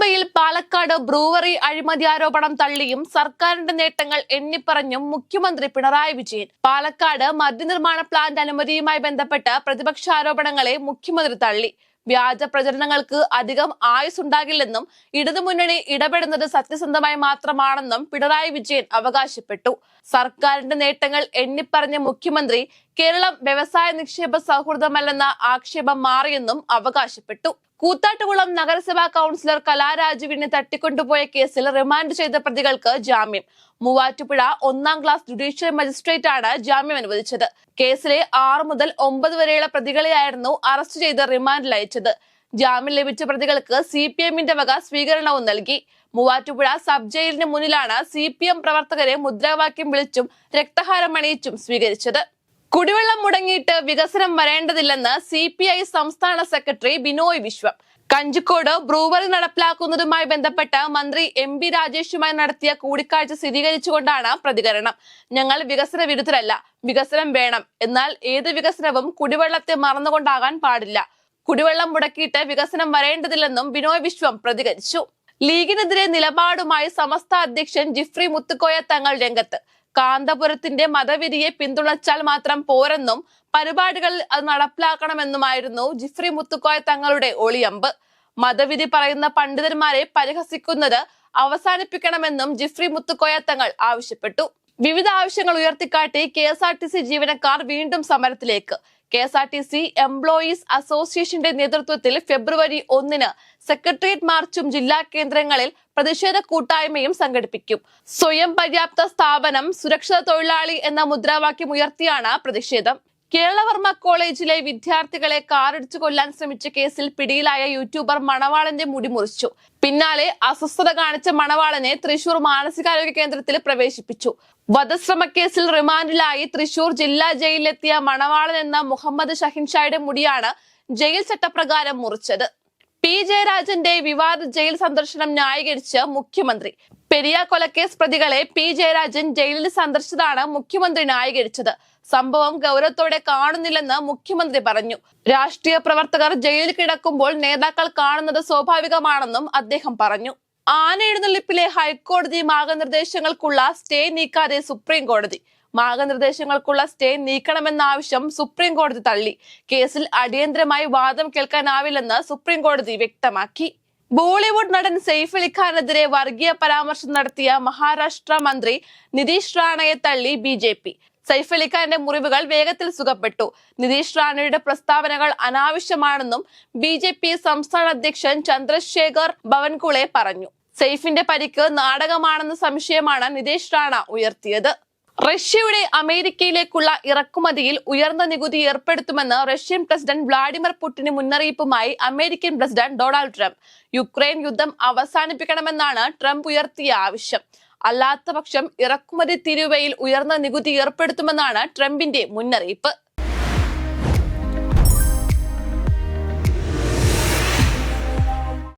നിയമസഭയിൽ പാലക്കാട് ബ്രൂവറി അഴിമതി ആരോപണം തള്ളിയും സർക്കാരിന്റെ നേട്ടങ്ങൾ എണ്ണിപ്പറഞ്ഞും മുഖ്യമന്ത്രി പിണറായി വിജയൻ. പാലക്കാട് മദ്യനിർമ്മാണ പ്ലാന്റ് അനുമതിയുമായി ബന്ധപ്പെട്ട പ്രതിപക്ഷ ആരോപണങ്ങളെ മുഖ്യമന്ത്രി തള്ളി. വ്യാജ പ്രചരണങ്ങൾക്ക് അധികം ആയുസ്സുണ്ടാകില്ലെന്നും ഇടതുമുന്നണി ഇടപെടുന്നത് സത്യസന്ധമായി മാത്രമാണെന്നും പിണറായി വിജയൻ അവകാശപ്പെട്ടു. സർക്കാരിന്റെ നേട്ടങ്ങൾ എണ്ണിപ്പറഞ്ഞ മുഖ്യമന്ത്രി കേരളം വ്യവസായ നിക്ഷേപ സൗഹൃദമല്ലെന്ന ആക്ഷേപം മാറിയെന്നും അവകാശപ്പെട്ടു. കൂത്താട്ടുകുളം നഗരസഭാ കൗൺസിലർ കലാരാജുവിനെ തട്ടിക്കൊണ്ടുപോയ കേസിൽ റിമാൻഡ് ചെയ്ത പ്രതികൾക്ക് ജാമ്യം. മൂവാറ്റുപുഴ 1ാം ക്ലാസ് ജുഡീഷ്യൽ മജിസ്ട്രേറ്റ് ആണ് ജാമ്യം അനുവദിച്ചത്. കേസിലെ 6 മുതൽ 9 വരെയുള്ള പ്രതികളെയായിരുന്നു അറസ്റ്റ് ചെയ്ത് റിമാൻഡിൽ അയച്ചത്. ജാമ്യം ലഭിച്ച പ്രതികൾക്ക് CPM-ന്റെ വക സ്വീകരണവും നൽകി. മൂവാറ്റുപുഴ സബ് ജയിലിന് മുന്നിലാണ് CPM പ്രവർത്തകരെ മുദ്രാവാക്യം വിളിച്ചും രക്തഹാരം അണിയിച്ചും സ്വീകരിച്ചത്. കുടിവെള്ളം മുടങ്ങിയിട്ട് വികസനം വരേണ്ടതില്ലെന്ന് CPI സംസ്ഥാന സെക്രട്ടറി ബിനോയ് വിശ്വം. കഞ്ചിക്കോട് ബ്രൂവറി നടപ്പിലാക്കുന്നതുമായി ബന്ധപ്പെട്ട മന്ത്രി MB രാജേഷുമായി നടത്തിയ കൂടിക്കാഴ്ച സ്ഥിരീകരിച്ചുകൊണ്ടാണ് പ്രതികരണം. ഞങ്ങൾ വികസന വിരുദ്ധരല്ല, വികസനം വേണം. എന്നാൽ ഏത് വികസനവും കുടിവെള്ളത്തെ മറന്നുകൊണ്ടാകാൻ പാടില്ല. കുടിവെള്ളം മുടക്കിയിട്ട് വികസനം വരേണ്ടതില്ലെന്നും ബിനോയ് വിശ്വം പ്രതികരിച്ചു. ലീഗിനെതിരെ നിലപാടുമായി സമസ്ത അധ്യക്ഷൻ ജിഫ്രി മുത്തുക്കോയ തങ്ങൾ രംഗത്ത്. കാന്തപുരത്തിന്റെ മതവിധിയെ പിന്തുണച്ചാൽ മാത്രം പോരെന്നും പരിപാടികളിൽ അത് നടപ്പിലാക്കണമെന്നുമായിരുന്നു ജിഫ്രി മുത്തുക്കോയ തങ്ങളുടെ ഒളിയമ്പ്. മതവിധി പറയുന്ന പണ്ഡിതന്മാരെ പരിഹസിക്കുന്നത് അവസാനിപ്പിക്കണമെന്നും ജിഫ്രി മുത്തുക്കോയ തങ്ങൾ ആവശ്യപ്പെട്ടു. വിവിധ ആവശ്യങ്ങൾ ഉയർത്തിക്കാട്ടി KSRTC ജീവനക്കാർ വീണ്ടും സമരത്തിലേക്ക്. KSRTC എംപ്ലോയീസ് അസോസിയേഷന്റെ നേതൃത്വത്തിൽ ഫെബ്രുവരി 1-ന് സെക്രട്ടേറിയറ്റ് മാർച്ചും ജില്ലാ കേന്ദ്രങ്ങളിൽ പ്രതിഷേധ കൂട്ടായ്മയും സംഘടിപ്പിക്കും. സ്വയം പര്യാപ്ത സ്ഥാപനം, സുരക്ഷിത തൊഴിലാളി എന്ന മുദ്രാവാക്യം ഉയർത്തിയാണ് പ്രതിഷേധം. കേരളവർമ്മ കോളേജിലെ വിദ്യാർത്ഥികളെ കാറിടിച്ചു കൊല്ലാൻ ശ്രമിച്ച കേസിൽ പിടിയിലായ യൂട്യൂബർ മണവാളന്റെ മുടി മുറിച്ചു. പിന്നാലെ അസ്വസ്ഥത കാണിച്ച മണവാളനെ തൃശൂർ മാനസികാരോഗ്യ കേന്ദ്രത്തിൽ പ്രവേശിപ്പിച്ചു. വധശ്രമക്കേസിൽ റിമാൻഡിലായി തൃശൂർ ജില്ലാ ജയിലിലെത്തിയ മണവാളൻ എന്ന മുഹമ്മദ് ഷഹിൻഷായുടെ മുടിയാണ് ജയിൽ ചട്ടപ്രകാരം മുറിച്ചത്. P. ജയരാജന്റെ വിവാദ ജയിൽ സന്ദർശനം ന്യായീകരിച്ച് മുഖ്യമന്ത്രി. പെരിയ കൊലക്കേസ് പ്രതികളെ P. ജയരാജൻ ജയിലിൽ സന്ദർശിച്ചതാണ് മുഖ്യമന്ത്രി ന്യായീകരിച്ചത്. സംഭവം ഗൗരവത്തോടെ കാണുന്നില്ലെന്ന് മുഖ്യമന്ത്രി പറഞ്ഞു. രാഷ്ട്രീയ പ്രവർത്തകർ ജയിലിൽ കിടക്കുമ്പോൾ നേതാക്കൾ കാണുന്നത് സ്വാഭാവികമാണെന്നും അദ്ദേഹം പറഞ്ഞു. ആന എഴുന്നള്ളിപ്പിലെ ഹൈക്കോടതി മാർഗനിർദ്ദേശങ്ങൾക്കുള്ള സ്റ്റേ നീക്കാതെ സുപ്രീം കോടതി. മാർഗനിർദ്ദേശങ്ങൾക്കുള്ള സ്റ്റേ നീക്കണമെന്ന ആവശ്യം സുപ്രീം കോടതി തള്ളി. കേസിൽ അടിയന്തരമായി വാദം കേൾക്കാനാവില്ലെന്ന് സുപ്രീം കോടതി വ്യക്തമാക്കി. ബോളിവുഡ് നടൻ സെയ്ഫ് അലി ഖാനെതിരെ വർഗീയ പരാമർശം നടത്തിയ മഹാരാഷ്ട്ര മന്ത്രി നിതീഷ് റാണയെ തള്ളി BJP. സെയ്ഫ് അലി ഖാന്റെ മുറിവുകൾ വേഗത്തിൽ സുഖപ്പെട്ടു. നിതീഷ് റാണയുടെ പ്രസ്താവനകൾ അനാവശ്യമാണെന്നും BJP സംസ്ഥാന അധ്യക്ഷൻ ചന്ദ്രശേഖർ ബവൻകുളെ പറഞ്ഞു. സെയ്ഫിന്റെ പരിക്ക് നാടകമാണെന്ന സംശയമാണ് നിതീഷ് റാണ ഉയർത്തിയത്. റഷ്യയുടെ അമേരിക്കയിലേക്കുള്ള ഇറക്കുമതിയിൽ ഉയർന്ന നികുതി ഏർപ്പെടുത്തുമെന്ന് റഷ്യൻ പ്രസിഡന്റ് വ്ളാഡിമിർ പുടിന് മുന്നറിയിപ്പുമായി American president Donald Trump. Ukraine യുദ്ധം അവസാനിപ്പിക്കണമെന്നാണ് ട്രംപ് ഉയർത്തിയ ആവശ്യം. അല്ലാത്തപക്ഷം ഇറക്കുമതി തീരുവയിൽ ഉയർന്ന നികുതി ഏർപ്പെടുത്തുമെന്നാണ് ട്രംപിന്റെ മുന്നറിയിപ്പ്.